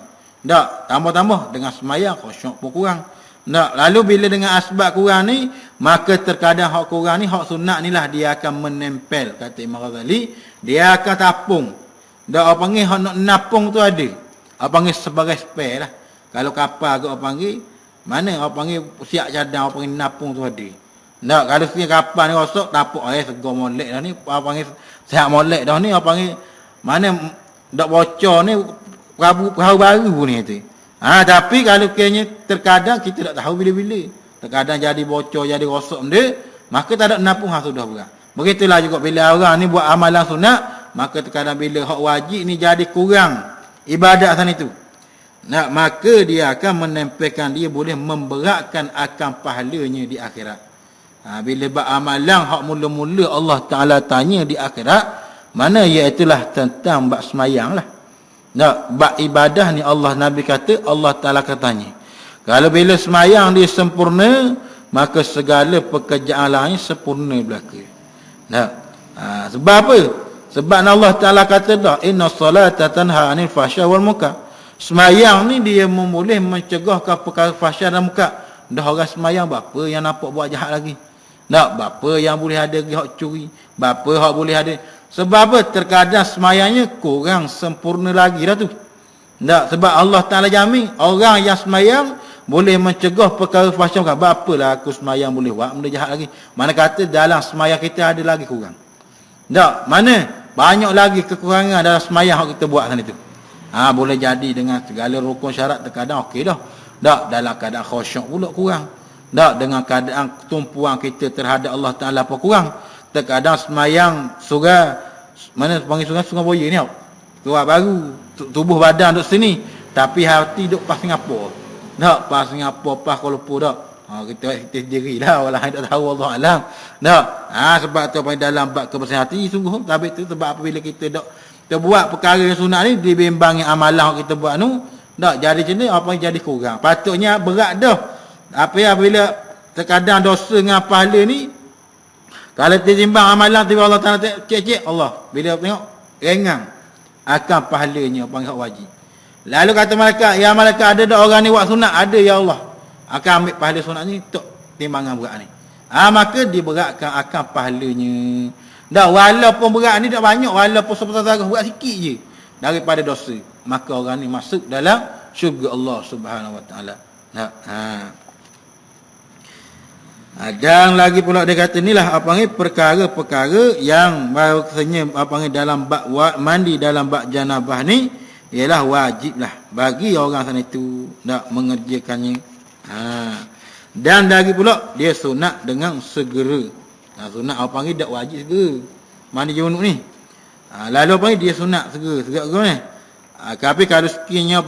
Tambah-tambah dengan semayang khusyuk pun kurang. Lalu bila dengan asbab kurang ni, maka terkadang hak kurang ni, hak sunat ni lah dia akan menempel, kata Imam Ghazali, dia akan tapung. Dak orang panggil hak nak napung tu ada. Orang panggil sebagai spare lah. Kalau kapal agak orang panggil, mana orang panggil siap cadang, orang panggil napung tu ada. Kalau sekiranya kapal ni rosak, tapuk segar molek dah ni, orang panggil siap molek dah ni, orang panggil mana dak bocor ni perahu baru ni tu. Tapi kalau kayaknya terkadang kita tak tahu bila-bila. Terkadang jadi bocor, jadi rosak benda, maka tak ada napung sudah berat. Begitulah juga bila orang ni buat amalan sunat, maka terkadang bila hak wajib ni jadi kurang ibadat sana itu. Maka dia akan menempelkan, dia boleh memberatkan akan pahalanya di akhirat. Bila buat amalan hak mula-mula Allah Ta'ala tanya di akhirat, mana iaitulah tentang bab semayang lah. Bab ibadah ni Allah Nabi kata, Allah Ta'ala katanya, kalau bila semayang dia sempurna, maka segala pekerjaan lain sempurna belaka. Sebab apa? Sebab Allah Ta'ala kata dah, inna salata tanha anil fahsya wal munkar. Semayang ni dia boleh mencegah perkara fahsya dan munkar. Dah orang semayang, berapa yang nampak buat jahat lagi? Berapa yang boleh ada hak curi? Berapa hak boleh ada? Sebab apa? Terkadang semayangnya kurang sempurna lagi dah tu. Sebab Allah Ta'ala jamin orang yang semayang boleh mencegah perkara fahsya. Berpalah aku semayang boleh buat benda jahat lagi? Mana kata dalam semayang kita ada lagi kurang? Mana? Banyak lagi kekurangan dalam semayang yang kita buat sana tu. Boleh jadi dengan segala rukun syarat terkadang okey dah. Dalam keadaan khusyuk pula kurang. Dengan keadaan tumpuan kita terhadap Allah Ta'ala pun kurang. Terkadang semayang surah, mana panggil surah boya ni, surah baru, tubuh badan duduk sini, tapi hati duduk pas Singapura. Pas Singapura, pas Kuala Lumpur dak. Kita sendiri lah, walau tak tahu Allah Alam. Sebab tu apa dalam bab kebersihan hati sungguh. Tapi tu sebab apabila kita buat perkara yang sunat ni, dibimbangi amalan yang kita buat tu, jadi macam ni apa yang jadi kurang. Patutnya berat dah. Apabila terkadang dosa dengan pahala ni, kalau ditimbang amalan tiba Allah Ta'ala cek Allah. Bila tengok ringan akan pahalanya panggil wajib. Lalu kata malaikat, ya malaikat, ada tak orang ni buat sunat? Ada ya Allah. Akan ambil pahala sunat ni untuk timbangan berat ni. Maka diberatkan akan pahalanya. Walaupun berat ni tak banyak, walaupun seperti berat sikit je daripada dosa, maka orang ni masuk dalam syurga Allah Subhanahu Wa Ta'ala. Dan lagi pula dia kata inilah perkara-perkara yang bahawasanya dalam bab mandi dalam bab janabah ni ialah wajiblah bagi orang sana itu nak mengerjakannya. Dan lagi pula dia sunat dengan segera. Sunat apa panggil tak wajib segera mandi junub ni. Lalu apa dia sunat segera ni. Tapi kalau sekiranya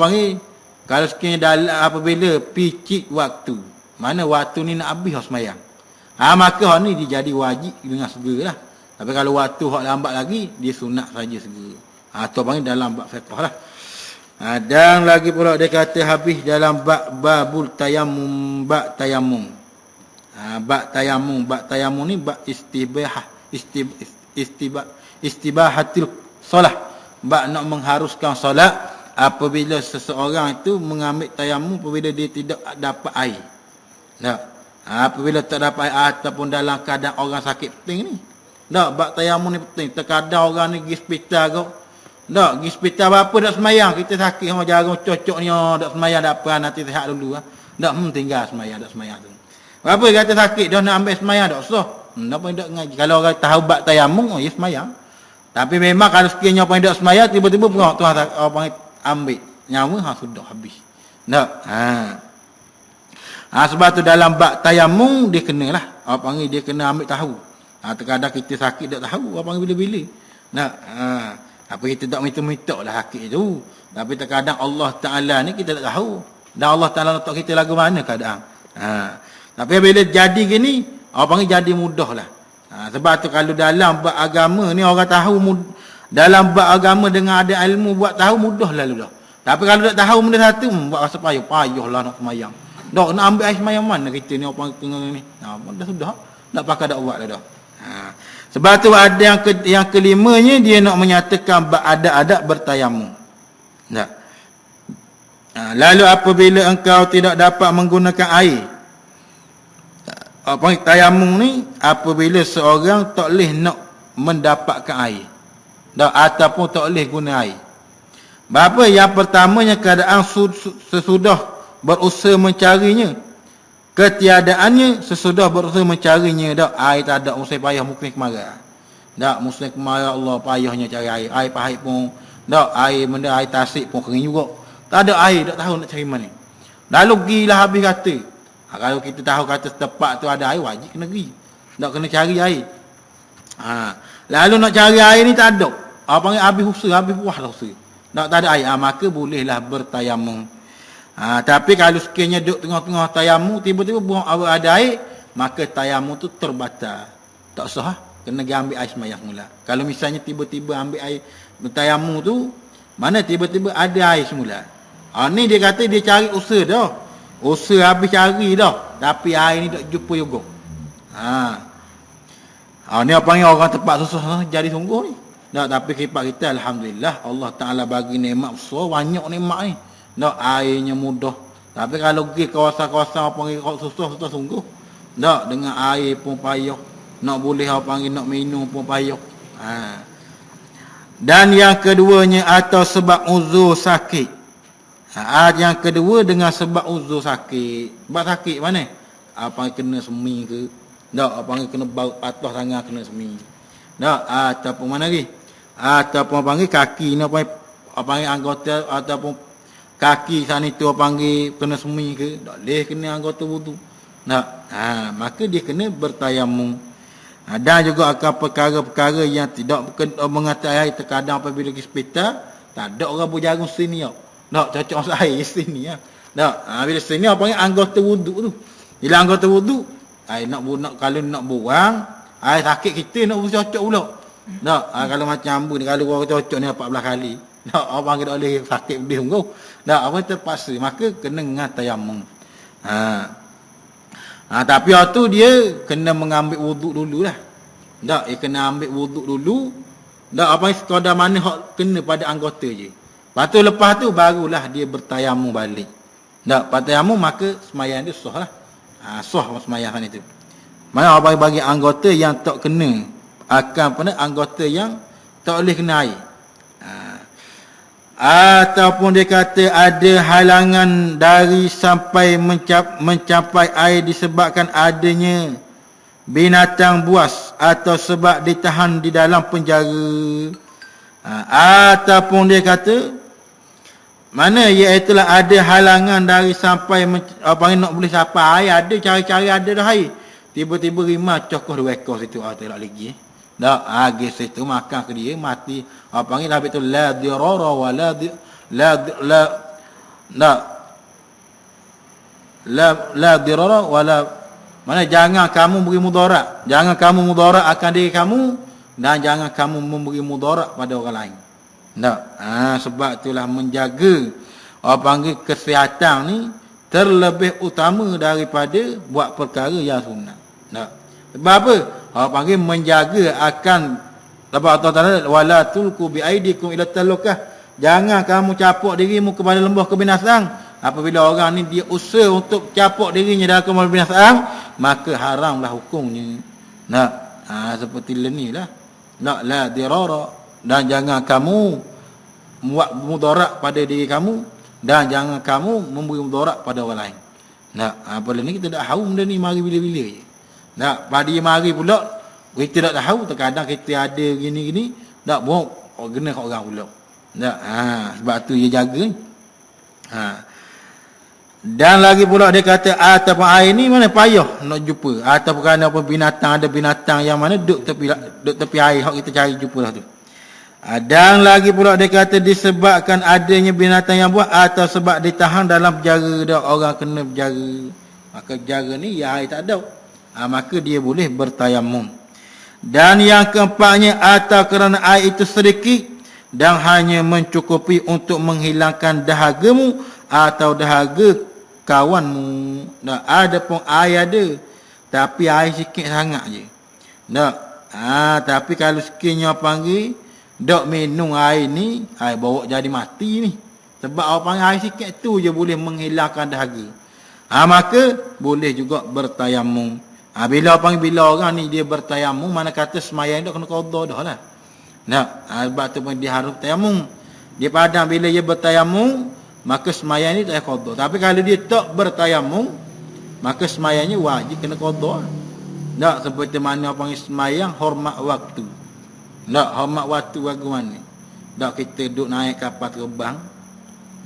kalau sekiranya dalam apabila picit waktu, mana waktu ni nak habis hak semayang, maka hak ni dia jadi wajib dengan segera lah. Tapi kalau waktu hak lambat lagi, dia sunat saja segera. Atau panggil dalam bab fiqh lah. Dan lagi pula dia kata habis dalam babul tayammum, bab tayammum. Bab tayammum ni bab istibahatil solah. Bab nak mengharuskan solat apabila seseorang itu mengambil tayammum apabila dia tidak dapat air. Apabila tak dapat air ataupun dalam keadaan orang sakit penting ni. Bab tayammum ni penting. Terkadang orang ni pergi hospital kau. Pergi hospital apa dak semayang, kita sakit orang jarum cocok ni dak semayang dak apa nanti sihat dulu tinggal semayang dak semayang tu. Apa kata sakit dah nak ambil semayang dak sah. Apa dak ngaji. Kalau orang tahu bab tayammum ya semayang. Tapi memang kalau sekiranya apa dak semayang tiba-tiba tu orang ambil nyawa sudah habis. Sebab tu dalam bab tayammum dia kenalah. Dia kena ambil tahu. Terkadang kita sakit tak tahu apa bila-bila. Apa kita tak minta-minta lah sakit itu. Tapi terkadang Allah Ta'ala ni kita tak tahu. Dan Allah Ta'ala letak kita lagu mana keadaan. Tapi bila jadi gini, jadi mudah lah. Sebab tu kalau dalam bab agama ni orang tahu dalam bab agama dengan ada ilmu buat tahu mudah lalu dah. Tapi kalau tak tahu benda satu, buat rasa payahlah nak semayang. Nak ambil air semayang mana kita ni orang tengah ni. Dah sudah. Tak pakai dak buat dah. Sebab tu ada yang kelimanya dia nak menyatakan ada adab bertayamum. Lalu apabila engkau tidak dapat menggunakan air, tayamum ni apabila seorang tak boleh nak mendapatkan air, ataupun tak boleh guna air. Berapa? Yang pertamanya keadaan sesudah berusaha mencarinya, ketiadaannya sesudah berusaha mencarinya. Air tak ada, musim payah mungkin kemarau. Musim kemarau Allah payahnya cari air. Air pahit pun air benda air tasik pun kering juga. Tak ada air, tak tahu nak cari mana. Lalu pergilah habis kata. Kalau kita tahu kata setempat tu ada air, wajib kena pergi. Tak kena cari air. Lalu nak cari air ni tak ada. Panggil habis usaha, habis puas lah usaha. Tak ada air. Maka bolehlah bertayamum. Tapi kalau sekiranya duduk tengah-tengah tayamum, tiba-tiba buang ada air, maka tayamum tu terbatal. Tak sah. Kena ambil air semayang mula. Kalau misalnya tiba-tiba ambil air bertayamum tu, mana tiba-tiba ada air semula. Ni dia kata dia cari usaha dah. Usaha habis cari dah. Tapi air ni tak jumpa juga. Ni apa panggil orang tempat susah jadi sungguh ni. Tapi kita alhamdulillah Allah Taala bagi nikmat besar, banyak nikmat ni. Airnya mudah. Tapi kalau pergi kawasan-kawasan apa panggil susah sungguh. Dengan air pun payah. Nak boleh apa panggil nak minum pun payah. Dan yang keduanya atau sebab uzur sakit. Yang kedua dengan sebab uzur sakit. Sebab sakit mana? Apa kena semi ke? Apa kena bau patah tangan kena semi. Ataupun mana lagi? Ataupun panggil kaki ni apa panggil anggota ataupun kaki sana itu apa panggil kena semi ke? Tak boleh kena anggota wudu. Maka dia kena bertayamum. Dan juga akan perkara-perkara yang tidak mengatakan air terkadang apabila pergi hospital, tak ada orang berjarum sini cocok masa air sini bila sini apa panggil anggota wuduk tu. Bila anggota wuduk, air nak kalau nak buang, air sakit kita nak cocok pula. Kalau macam ambu ni kalau orang cocok ni 14 kali. Apa panggil tak boleh sakit pedih kau. Apa terpaksa, maka kena dengan tayamum. Tapi waktu dia kena mengambil wuduk dululah. Dia kena ambil wuduk dulu. Apa sekadar mana hak kena pada anggota je. Lepas tu barulah dia bertayamum balik. Bertayamum maka sembahyang dia sah lah. Sah sembahyang itu. Mana apa bagi anggota yang tak kena akan anggota yang tak boleh kena air. Ataupun dia kata ada halangan dari sampai mencapai air disebabkan adanya binatang buas atau sebab ditahan di dalam penjara. Ataupun dia kata mana iaitulah ada halangan dari sampai nak boleh sampai air, ada cari-cari ada dah air. Tiba-tiba rimau cokoh 2 ekor situ tak lagi. Agis situ makan ke dia mati. Panggil habis tu la dirara wa la dirara wala mana jangan kamu beri mudarat. Jangan kamu mudarat akan diri kamu dan jangan kamu memberi mudarat pada orang lain. Sebab itulah menjaga panggil kesihatan ni terlebih utama daripada buat perkara yang sunat. Sebab apa? Panggil menjaga akan Allah Taala wala tulku bi aidikum ila talukah. Jangan kamu capuk dirimu kepada lembah kebinasaan. Apabila orang ni dia usaha untuk capuk dirinya dalam lembah kebinasaan, maka haramlah hukumnya. Seperti ni lah. La dirara, dan jangan kamu buat mudarat pada diri kamu dan jangan kamu memberi mudarat pada orang lain. Pada ni kita tak tahu benda ni mari bila-bila je. Pada mari pula kita tak tahu, terkadang kita ada gini-gini tak buang kena kat orang pula. Sebab tu dia jaga. Dan lagi pula dia kata ataupun air ni mana payah nak jumpa ataupun kerana apa binatang, ada binatang yang mana duduk tepi air hak kita cari jumpa lah tu. Dan lagi pula dia kata disebabkan adanya binatang yang buat atau sebab ditahan dalam penjara, dah orang kena penjara. Maka penjara ni ya air tak ada. Maka dia boleh bertayamum. Dan yang keempatnya atau kerana air itu sedikit dan hanya mencukupi untuk menghilangkan dahagamu atau dahaga kawanmu. Ada pun air ada tapi air sikit sangat je. Tapi kalau sekiranya panggil dok minum air ni, air bawa jadi mati ni. Sebab orang panggil air sikit tu je boleh menghilangkan dahaga. Maka boleh juga bertayamum. Bila orang ni dia bertayamum, mana kata semayang dah kena qada dah lah. Sebab tu pun dia harus tayamum. Dia padang bila dia bertayamum, maka semayang ni tak payah qada. Tapi kalau dia tak bertayamum, maka semayangnya wajib kena qada. Seperti mana orang panggil semayang hormat waktu. Hormat waktu bagaimana? Kita duduk naik kapal terbang.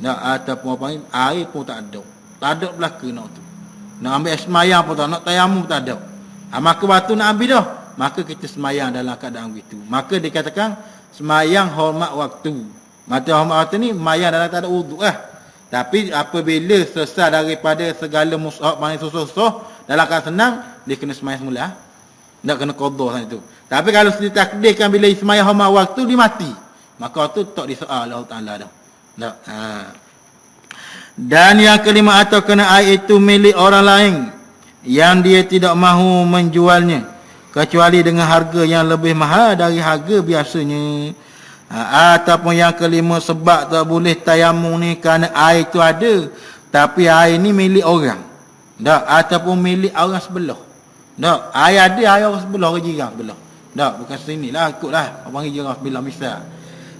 Ataupun apa ni, air pun tak ada. Tak ada belaka nak tu. Nak ambil semayang pun tak, nak tayamum pun tak ada. Maka waktu nak ambil dah, maka kita semayang dalam keadaan begitu. Maka dikatakan semayang hormat waktu. Maka hormat waktu ni semayang dalam tak ada wuduk lah. Tapi apabila selesai daripada segala mushaf mana susah-susah dalam keadaan senang, dia kena semayang semula. Tak kena qada sana itu. Tapi kalau ditakdirkan bila semayang hormat waktu dia mati, maka waktu tak disoal Allah Taala dah. Dan yang kelima, atau kena air itu milik orang lain yang dia tidak mahu menjualnya kecuali dengan harga yang lebih mahal dari harga biasanya. Ataupun yang kelima, sebab tak boleh tayamum ni kerana air itu ada tapi air ni milik orang. Ataupun milik orang sebelah. Air ada, air orang sebelah, orang jiran sebelah. Bukan sini lah, ikutlah orang jiran sebelah misal.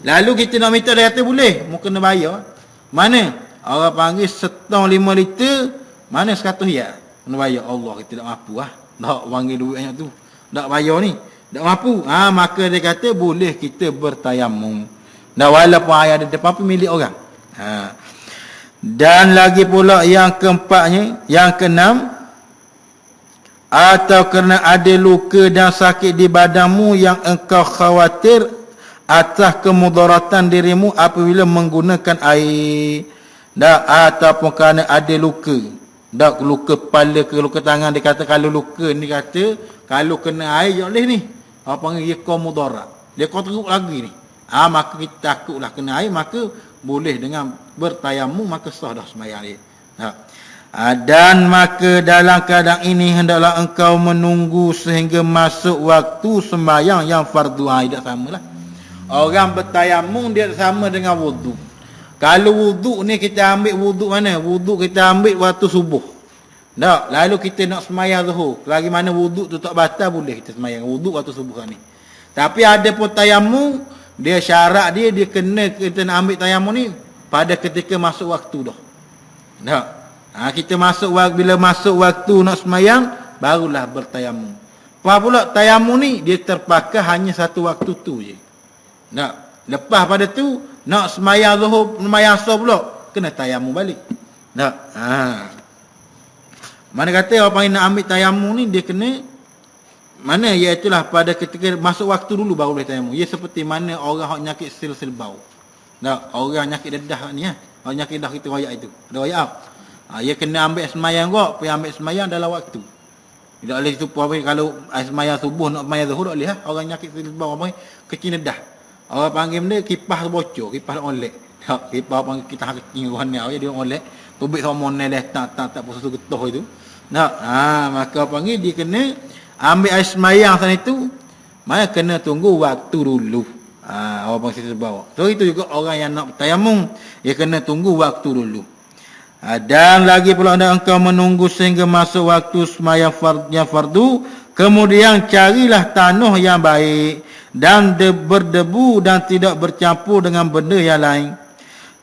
Lalu kita nak minta dia kata boleh, mu kena bayar. Mana? Orang panggil setong 5 liter, mana 100 ya? Kena bayar. Allah, kita tak mampu lah. Tak panggil duit banyak tu. Tak bayar ni. Tak mampu. Maka dia kata boleh kita bertayamum. Walaupun air ada depan pun milik orang. Dan lagi pula yang keempatnya, yang keenam, atau kerana ada luka dan sakit di badanmu yang engkau khawatir atas kemudaratan dirimu apabila menggunakan air. Ataupun kerana ada luka. Luka kepala ke luka tangan. Dia kata kalau luka ni kata kalau kena air tak boleh ni. Apa panggil dia kau mudarat. Dia kau teruk lagi ni. Maka kita takutlah kena air, maka boleh dengan bertayamum, maka sah dah sembahyang dia. Dan maka dalam keadaan ini hendaklah engkau menunggu sehingga masuk waktu sembahyang yang fardu. Tidak samalah. Orang bertayamum dia sama dengan wuduk. Kalau wuduk ni kita ambil wuduk mana? Wuduk kita ambil waktu subuh. Lalu kita nak semayang zuhur. Lagi mana wuduk tu tak batal, boleh kita semayang wuduk waktu subuh ni. Tapi ada pun tayamum, dia syarat dia kena kita nak ambil tayamum ni pada ketika masuk waktu dah. Kita masuk bila masuk waktu nak semayang, barulah bertayamum. Apa pula tayamum ni dia terpakai hanya satu waktu tu je. Lepas pada tu nak semayang zuhur, semayang asar pula, kena tayamum balik. Mana kata orang panggil nak ambil tayamum ni, dia kena mana, iaitulah pada ketika masuk waktu dulu baru boleh tayamum. Ia seperti mana orang yang nyakit sil bau. Orang nyakit dedah ni. Orang nyakit dedah kita royak itu. Ada royak. Ia kena ambil semayang kok, pergi ambil semayang dalam waktu. Tidak boleh tu kalau semayang subuh nak semayang zuhur tak boleh. Orang nyakit sil bau apa kecil dedah. Orang panggil benda kipas bocor, kipas olek. Kipas panggil kita kecil rohani dia olek. Tubik sama monel tak susu getah itu. Maka panggil dia kena ambil air semayang sana itu, mana kena tunggu waktu dulu. Orang panggil sebab. So itu juga orang yang nak tayamum, dia kena tunggu waktu dulu. Dan lagi pula anda engkau menunggu sehingga masuk waktu semayang yang fardu, kemudian carilah tanah yang baik dan berdebu dan tidak bercampur dengan benda yang lain.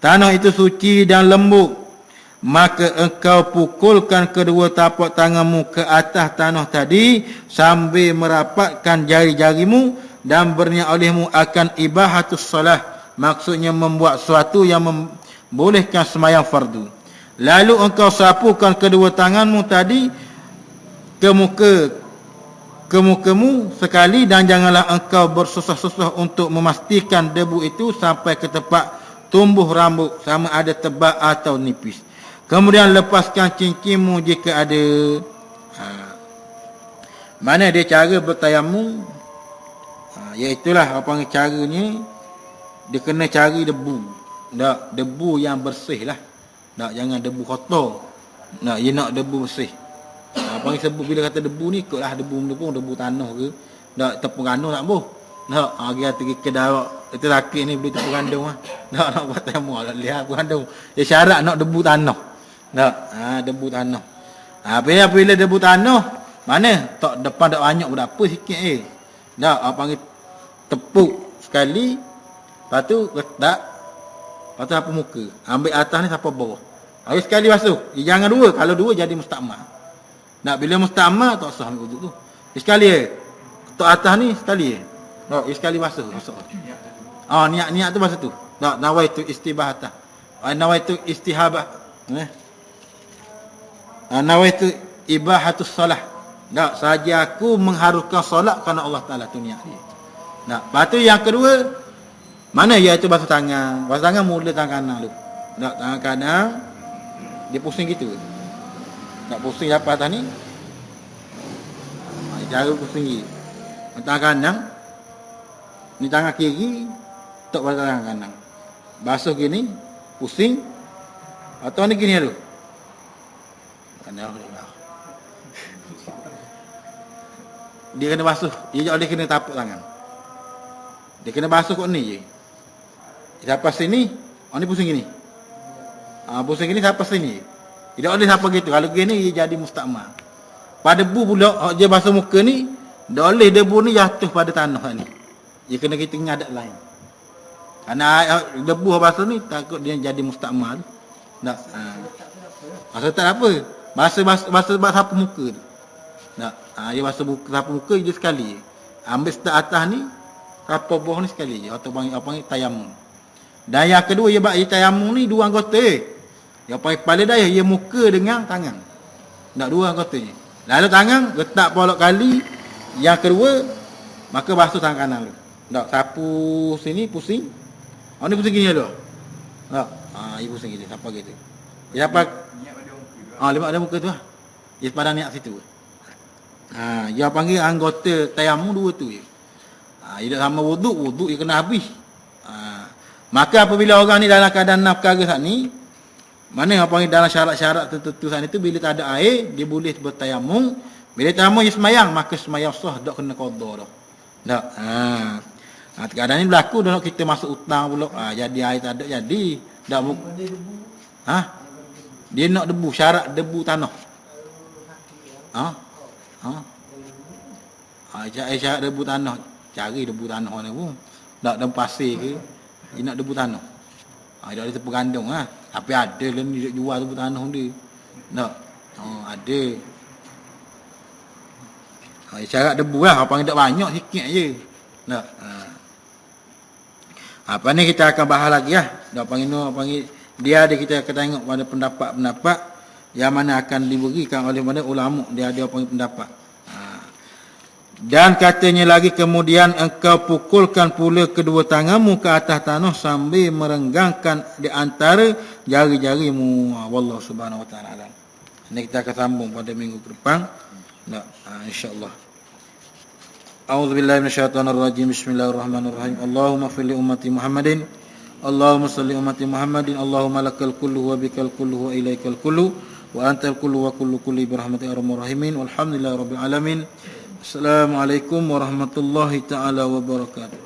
Tanah itu suci dan lembut. Maka engkau pukulkan kedua tapak tanganmu ke atas tanah tadi sambil merapatkan jari-jarimu dan berniat olehmu akan ibahatus salah. Maksudnya membuat sesuatu yang membolehkan sembahyang fardu. Lalu engkau sapukan kedua tanganmu tadi ke mukamu sekali dan janganlah engkau bersusah-susah untuk memastikan debu itu sampai ke tempat tumbuh rambut sama ada tebal atau nipis. Kemudian lepaskan cincinmu jika ada. Mana dia cara bertayamum? Iaitulah apa panggil caranya, dia kena cari debu. Debu yang bersih lah. Jangan debu kotor. Dia nak debu bersih. Apa panggil sebut bila kata debu ni, ikutlah debu tanah ke. Tepung tanah tak boh. Dia kata ke darat Itu laki ni beli tepung gandum ah. Nak buat tayamum lah lihat tepung gandum. Dia syarat nak debu tanah. Tak. Debu tanah. Bila debu tanah, mana? Tak depan tak banyak berapa sikit Tak, panggil tepuk sekali. Lepas tu letak. Lepas tu apa muka. Ambil atas ni sampai bawah. Habis sekali basuh. Jangan dua. Kalau dua jadi mustakmal. Nak bila mustakmal tak sah ambil wuduk tu. Sekali Letak atas ni sekali Tak, sekali basuh. Niat tu basuh tu. Tak, nawaitu istibahatan. Nawaitu istihabah. Nawaitu ibahatus solah. Tak, saja aku mengharuskan solat kerana Allah Ta'ala tu niat dia. Tak, lepas tu yang kedua, mana iaitu basuh tangan. Basuh tangan mula tangan kanan dulu. Tak, tangan kanan, dia pusing gitu. Tak pusing dapat atas ni. Cara pusing gitu. Tangan kanan, ni tangan kiri, tak basuh tangan kanan. Basuh gini, pusing. Atau ni gini dulu. Dia kena basuh. Dia kena tapak tangan. Dia kena basuh kat ni je. Sampai sini, ni pusing gini. Pusing gini sampai sini. Tidak boleh sampai gitu. Kalau gini dia jadi mustakmal. Pada debu pula dia basuh muka ni, tak boleh debu ni jatuh pada tanah ni. Dia kena kita ngadat lain. Karena debu basuh ni takut dia jadi mustakmal. Tak. Masa tak apa. Basuh sapu muka tu. Tak. Dia basuh sapu muka je sekali. Ambil start atas ni, sapu bawah ni sekali je. Atau panggil tayamum. Dan yang kedua, ia tayamum ni dua anggota. Yang panggil kepala daya, ia muka dengan tangan. Tak, dua anggotanya. Lalu tangan, letak polok kali. Yang kedua, maka basuh tangan kanan dulu. Tak, sapu sini, pusing. Ni pusing gini dulu. Tak, ia pusing gini, sampai gitu. Dia dapat lima ada muka tu lah. Dia sepadan niat situ. Dia panggil anggota tayamum dua tu je. Dia tak sama wuduk dia kena habis. Maka apabila orang ni dalam keadaan perkara saat ni, mana yang panggil dalam syarat-syarat tertentu saat itu, bila tak ada air, dia boleh bertayamum. Bila tayamum dia semayang, maka semayang sah, tak kena qada dah. Tak. Keadaan ni berlaku dah kita masuk hutang pula. Jadi air tak ada, jadi. Tak dia nak debu, syarat debu tanah. Syarat debu tanah. Cari debu tanah ni pun. Tak ada pasir ke. Dia nak debu tanah. Dia ada tepung gandum Tapi ada lah ni jual debu tanah dia. Tak. Ada. Syarat debu lah. Apa yang tak banyak sikit je. Tak. Apa ni kita akan bahas lagi lah. Tak panggil dia kita akan tengok pada pendapat-pendapat yang mana akan diberikan oleh mana ulama. Dia panggil pendapat. Dan katanya lagi, kemudian engkau pukulkan pula kedua tanganmu ke atas tanah sambil merenggangkan di antara jari-jarimu. Wallahu subhanahu wa ta'ala. Ini kita akan sambung pada minggu ke depan. InsyaAllah. A'udzubillahi minasyaitonirrajim. Bismillahirrahmanirrahim. Allahumma fil li ummati Muhammadin. Allahumma salli ummati Muhammadin. Allahumma lakal kullu wa bikal kullu wa ilaikal kullu wa antal kullu wa kullu kulli birahmatika arhamar rahimin. Walhamdulillahi rabbil alamin. Assalamualaikum warahmatullahi taala wabarakatuh.